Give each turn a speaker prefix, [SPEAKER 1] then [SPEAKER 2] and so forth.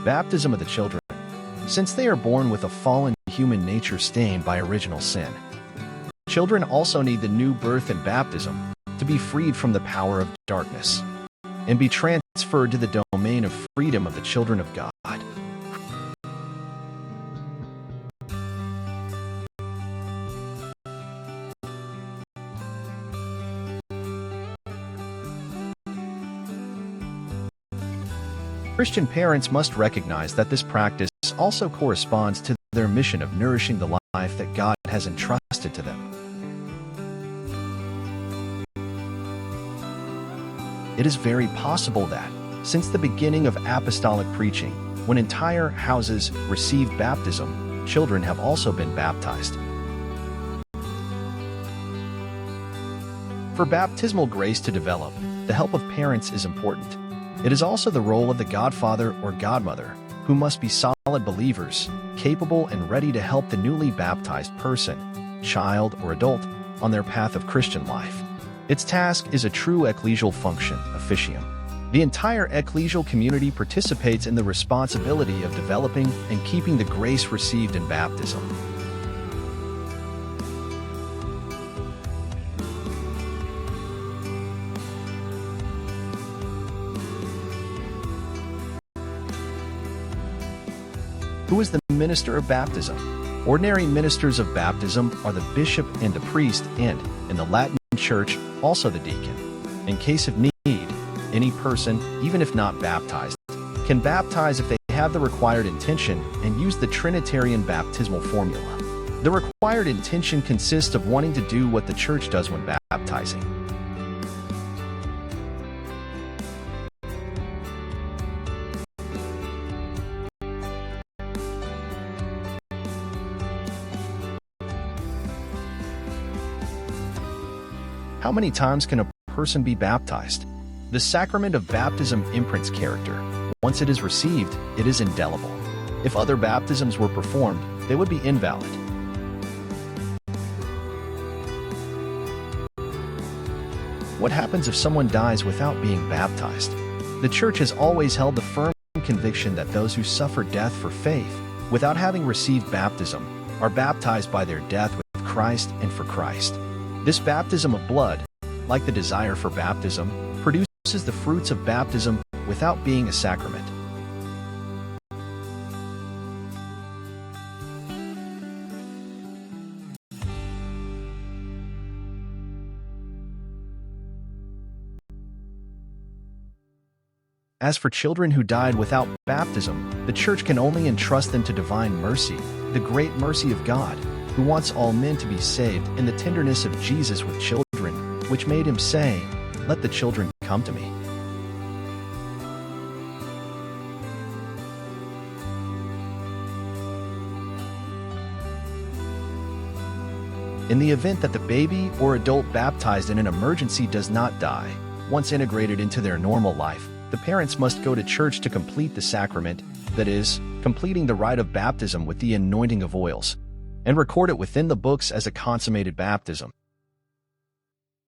[SPEAKER 1] Baptism of the children. Since they are born with a fallen human nature stained by original sin, children also need the new birth and baptism to be freed from the power of darkness and be transferred to the domain of freedom of the children of God. Christian parents must recognize that this practice also corresponds to their mission of nourishing the life that God has entrusted to them. It is very possible that, since the beginning of apostolic preaching, when entire houses received baptism, children have also been baptized. For baptismal grace to develop, the help of parents is important. It is also the role of the godfather or godmother, who must be solid believers, capable and ready to help the newly baptized person, child or adult, on their path of Christian life. Its task is a true ecclesial function, officium. The entire ecclesial community participates in the responsibility of developing and keeping the grace received in baptism. Who is the minister of baptism? Ordinary ministers of baptism are the bishop and the priest and, in the Latin Church, also the deacon. In case of need, any person, even if not baptized, can baptize if they have the required intention and use the Trinitarian baptismal formula. The required intention consists of wanting to do what the Church does when baptizing. How many times can a person be baptized? The sacrament of baptism imprints character. Once it is received, it is indelible. If other baptisms were performed, they would be invalid. What happens if someone dies without being baptized? The Church has always held the firm conviction that those who suffer death for faith, without having received baptism, are baptized by their death with Christ and for Christ. This baptism of blood, like the desire for baptism, produces the fruits of baptism without being a sacrament. As for children who died without baptism, the Church can only entrust them to divine mercy, the great mercy of God, who wants all men to be saved, in the tenderness of Jesus with children, which made him say, "Let the children come to me." In the event that the baby or adult baptized in an emergency does not die, once integrated into their normal life, the parents must go to church to complete the sacrament, that is, completing the rite of baptism with the anointing of oils, and record it within the books as a consummated baptism.